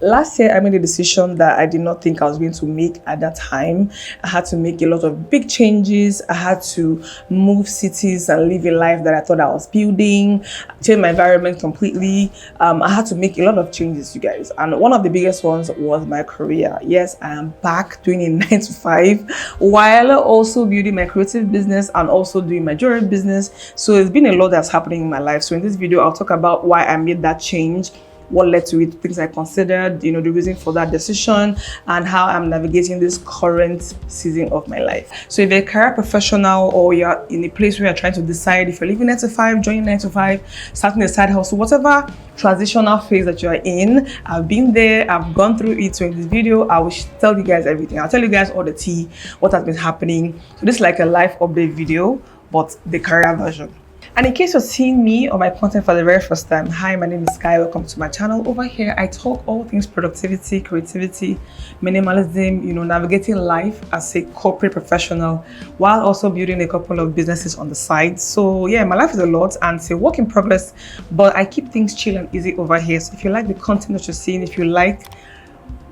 Last year, I made a decision that I did not think I was going to make at that time. I had to make a lot of big changes. I had to move cities and live a life that I thought I was building, change my environment completely. I had to make a lot of changes, you guys. And one of the biggest ones was my career. Yes, I am back doing a 9 to 5 while also building my creative business and also doing my jewelry business. So it's been a lot that's happening in my life. So in this video, I'll talk about why I made that change, what led to it, things I considered, the reason for that decision, and how I'm navigating this current season of my life. So if you're a career professional or you're in a place where you're trying to decide if you're leaving 9 to 5, joining 9 to 5, starting a side hustle, whatever transitional phase that you're in, I've been there, I've gone through it. So in this video, I will tell you guys everything. I'll tell you guys all the tea, what has been happening. So this is like a live update video, but the career version. And in case you're seeing me or my content for the very first time, hi, my name is Sky. Welcome to my channel. Over here, I talk all things productivity, creativity, minimalism, navigating life as a corporate professional while also building a couple of businesses on the side. So yeah, my life is a lot and it's a work in progress, but I keep things chill and easy over here. So if you like the content that you're seeing, if you like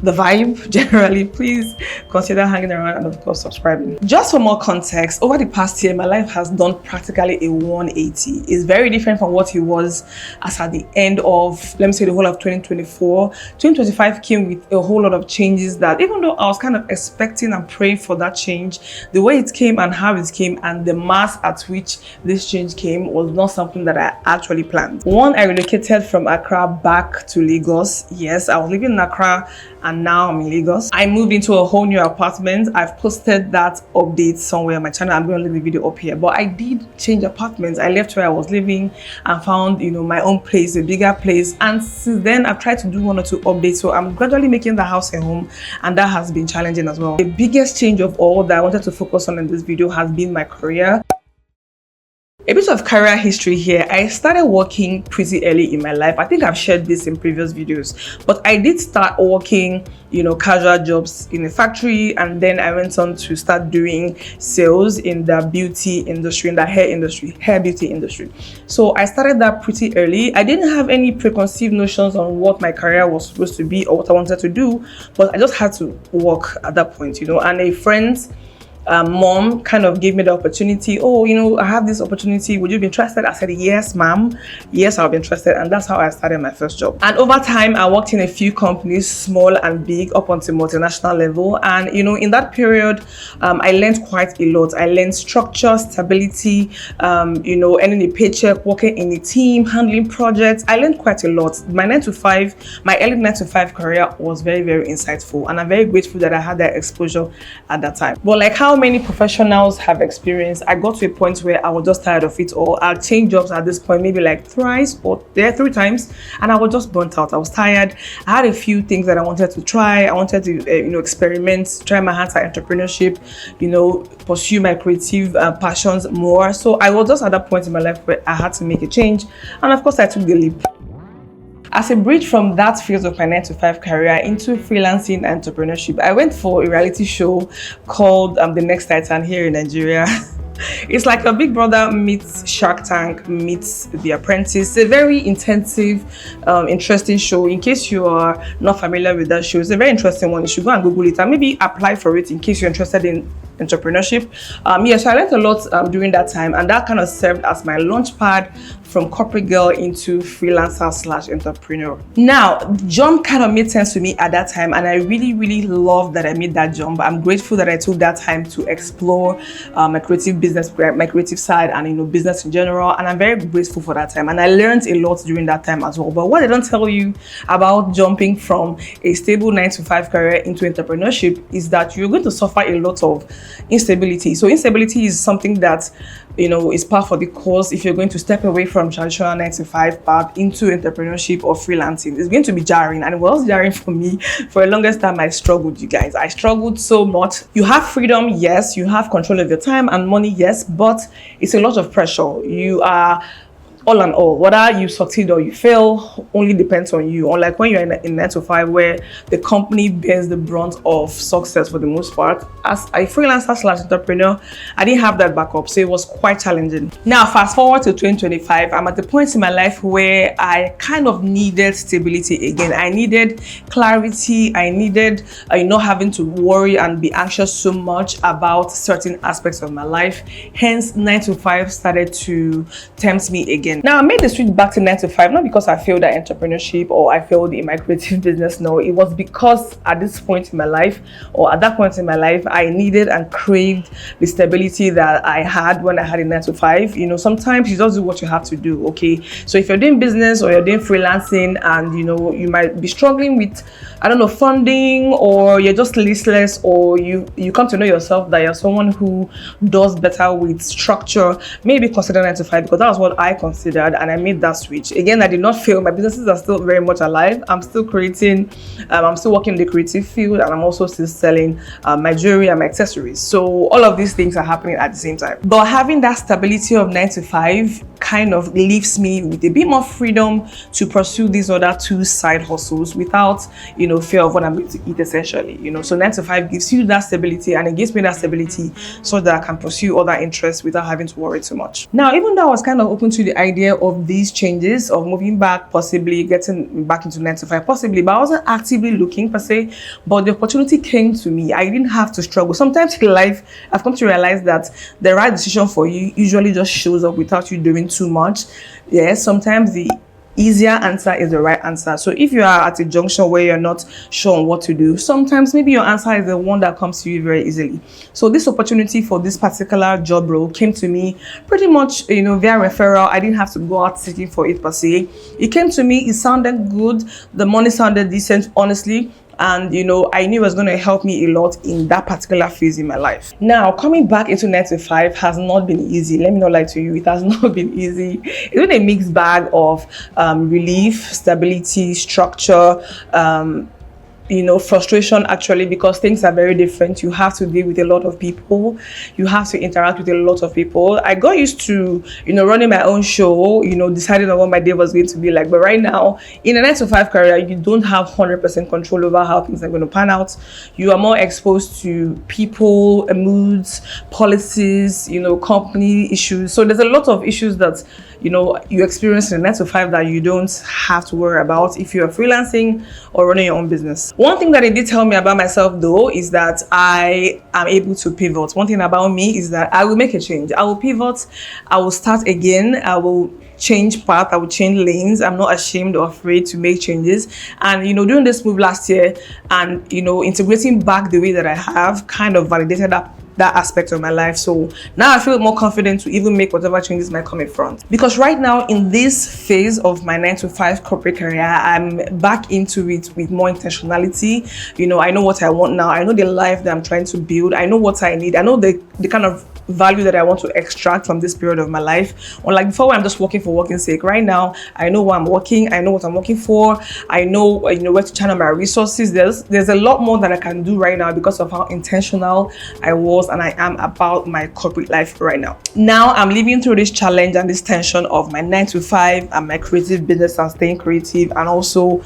the vibe generally, please consider hanging around and of course subscribing. Just for more context, over the past year my life has done practically a 180. It's very different from what it was as at the end of, let me say, the whole of 2024. 2025 came with a whole lot of changes that, even though I was kind of expecting and praying for that change, the way it came and how it came and the mass at which this change came was not something that I actually planned. One, I relocated from Accra back to Lagos. Yes, I was living in Accra and now I'm in Lagos. I moved into a whole new apartment. I've posted that update somewhere on my channel. I'm going to leave the video up here. But I did change apartments. I left where I was living and found, my own place, a bigger place. And since then, I've tried to do 1 or 2 updates. So I'm gradually making the house a home, and that has been challenging as well. The biggest change of all that I wanted to focus on in this video has been my career. A bit of career history here. I started working pretty early in my life. I think I've shared this in previous videos, but I did start working, casual jobs in a factory, and then I went on to start doing sales in the beauty industry, in the hair beauty industry. So I started that pretty early. I didn't have any preconceived notions on what my career was supposed to be or what I wanted to do, but I just had to work at that point, and a friend's mom kind of gave me the opportunity. I have this opportunity, would you be interested? I said, yes, ma'am. Yes, I'll be interested. And that's how I started my first job. And over time, I worked in a few companies, small and big, up onto multinational level. And, in that period, I learned quite a lot. I learned structure, stability, earning a paycheck, working in a team, handling projects. I learned quite a lot. My early 9 to 5 career was very, very insightful. And I'm very grateful that I had that exposure at that time. But like how many professionals have experienced, I got to a point where I was just tired of it all. I'll change jobs at this point, maybe like 3 times, and I was just burnt out. I was tired. I had a few things that I wanted to try. I wanted to, experiment, try my hands at entrepreneurship, pursue my creative passions more. So I was just at that point in my life where I had to make a change, and of course I took the leap. As a bridge from that phase of my 9 to 5 career into freelancing and entrepreneurship, I went for a reality show called The Next Titan here in Nigeria. It's like a Big Brother meets Shark Tank meets The Apprentice. It's a very intensive, interesting show. In case you are not familiar with that show, it's a very interesting one. You should go and Google it and maybe apply for it in case you're interested in entrepreneurship. So I learned a lot during that time, and that kind of served as my launch pad from corporate girl into freelancer/entrepreneur. Now, the jump kind of made sense to me at that time, and I really, really love that I made that jump. I'm grateful that I took that time to explore my creative business, my creative side, and business in general. And I'm very grateful for that time, and I learned a lot during that time as well. But what I don't tell you about jumping from a stable 9 to 5 career into entrepreneurship is that you're going to suffer a lot of instability. So instability is something that is part for the course. If you're going to step away from traditional 9 to 5 path into entrepreneurship or freelancing, it's going to be jarring, and it was jarring for me. For the longest time, I struggled, you guys. I struggled so much. You have freedom, yes. You have control of your time and money, yes, but it's a lot of pressure. You are all and all, whether you succeed or you fail only depends on you. Unlike when you're in 9 to 5, where the company bears the brunt of success for the most part. As a freelancer slash entrepreneur, I didn't have that backup, so it was quite challenging. Now, fast forward to 2025, I'm at the point in my life where I kind of needed stability again. I needed clarity. I needed not having to worry and be anxious so much about certain aspects of my life. Hence, 9 to 5 started to tempt me again. Now, I made the switch back to 9 to 5, not because I failed at entrepreneurship or I failed in my creative business. No, it was because at this point in my life, or at that point in my life, I needed and craved the stability that I had when I had a 9 to 5. Sometimes you just do what you have to do, okay? So if you're doing business or you're doing freelancing and, you might be struggling with, funding, or you're just listless, or you come to know yourself that you're someone who does better with structure, maybe consider 9 to 5, because that was what I considered, and I made that switch. Again, I did not fail. My businesses are still very much alive. I'm still creating, I'm still working in the creative field, and I'm also still selling my jewelry and my accessories. So all of these things are happening at the same time. But having that stability of 9 to 5 kind of leaves me with a bit more freedom to pursue these other 2 side hustles without, fear of what I'm going to eat, essentially. So 9 to 5 gives you that stability, and it gives me that stability so that I can pursue other interests without having to worry too much. Now, even though I was kind of open to the idea of these changes, of moving back, possibly getting back into 9 to 5, possibly, but I wasn't actively looking per se, but the opportunity came to me. I didn't have to struggle. Sometimes in life, I've come to realize that the right decision for you usually just shows up without you doing too much. Yes, sometimes the easier answer is the right answer. So if you are at a junction where you're not sure on what to do, sometimes maybe your answer is the one that comes to you very easily. So this opportunity for this particular job role came to me pretty much, via referral. I didn't have to go out seeking for it per se. It came to me, it sounded good, the money sounded decent, honestly. And I knew it was going to help me a lot in that particular phase in my life. Now, coming back into 9 to 5 has not been easy. Let me not lie to you, it has not been easy. It's been a mixed bag of relief, stability, structure, frustration, actually, because things are very different. You have to deal with a lot of people. You have to interact with a lot of people. I got used to, running my own show, deciding on what my day was going to be like. But right now, in a 9 to 5 career, you don't have 100% control over how things are going to pan out. You are more exposed to people, moods, policies, company issues. So there's a lot of issues that, you experience in a 9 to 5 that you don't have to worry about if you're freelancing or running your own business. One thing that it did tell me about myself, though, is that I am able to pivot. One thing about me is that I will make a change. I will pivot. I will start again. I will change path. I will change lanes. I'm not ashamed or afraid to make changes. And during this move last year, and integrating back the way that I have kind of validated that aspect of my life. So now I feel more confident to even make whatever changes might come in front. Because right now, in this phase of my 9 to 5 corporate career, I'm back into it with more intentionality. I know what I want now. I know the life that I'm trying to build. I know what I need. I know the kind of value that I want to extract from this period of my life. Unlike before, where I'm just working for working sake. Right now, I know why I'm working. I know what I'm working for. I know where to channel my resources. There's a lot more that I can do right now because of how intentional I was and I am about my corporate life right now. Now I'm living through this challenge and this tension of my 9 to 5 and my creative business and staying creative, and also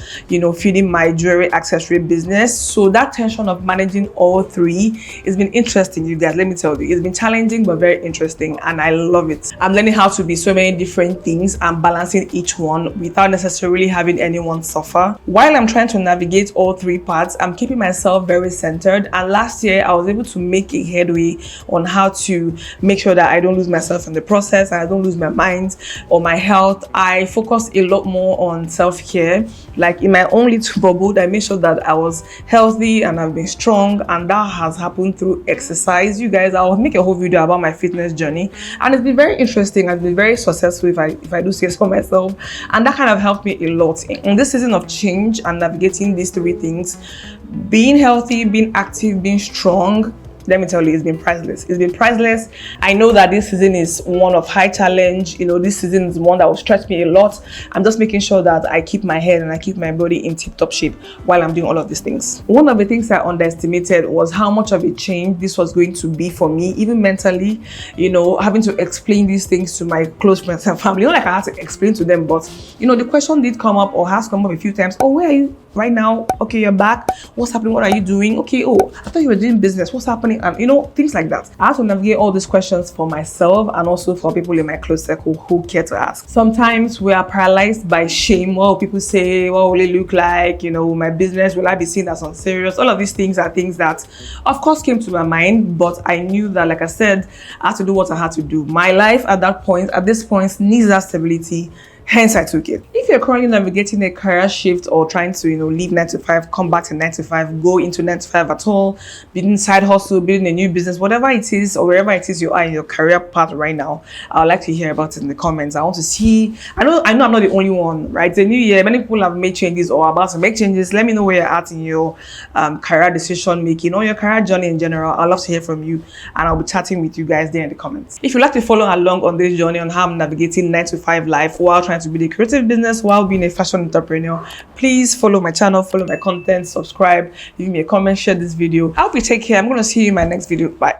feeding my jewelry accessory business. So that tension of managing all 3 has been interesting, you guys. Let me tell you, it's been challenging but very interesting, and I love it. I'm learning how to be so many different things and balancing each one without necessarily having anyone suffer. While I'm trying to navigate all 3 parts, I'm keeping myself very centered, and last year I was able to make a headway on how to make sure that I don't lose myself in the process and I don't lose my mind or my health. I focus a lot more on self-care. Like in my own little bubble, I made sure that I was healthy and I've been strong, and that has happened through exercise. You guys, I'll make a whole video about my fitness journey, and it's been very interesting. I've been very successful, if I do say so myself, and that kind of helped me a lot in this season of change and navigating these 3 things: being healthy, being active, being strong, let me tell you, it's been priceless. It's been priceless. I know that this season is one of high challenge. This season is one that will stretch me a lot. I'm just making sure that I keep my head and I keep my body in tip-top shape while I'm doing all of these things. One of the things I underestimated was how much of a change this was going to be for me, even mentally, having to explain these things to my close friends and family. Not like I had to explain to them, but the question did come up or has come up a few times. Oh, where are you right now? Okay, you're back. What's happening? What are you doing? Okay, oh, I thought you were doing business. What's happening? And things like that. I have to navigate all these questions for myself and also for people in my close circle who care to ask. Sometimes we are paralyzed by shame. What will people say? What will it look like? My business, will I be seen as unserious? All of these things are things that of course came to my mind, but I knew that, like I said, I had to do what I had to do. My life at this point needs that stability. Hence, I took it. If you're currently navigating a career shift or trying to, leave 9 to 5, come back to 9 to 5, go into 9 to 5 at all, building side hustle, building a new business, whatever it is or wherever it is you are in your career path right now, I would like to hear about it in the comments. I want to see. I know I'm not the only one, right? It's a new year. Many people have made changes or are about to make changes. Let me know where you're at in your career decision making or your career journey in general. I'd love to hear from you, and I'll be chatting with you guys there in the comments. If you'd like to follow along on this journey on how I'm navigating 9 to 5 life while trying to build a creative business while being a fashion entrepreneur, please follow my channel, follow my content, subscribe, leave me a comment, share this video. I hope you take care. I'm going to see you in my next video. Bye.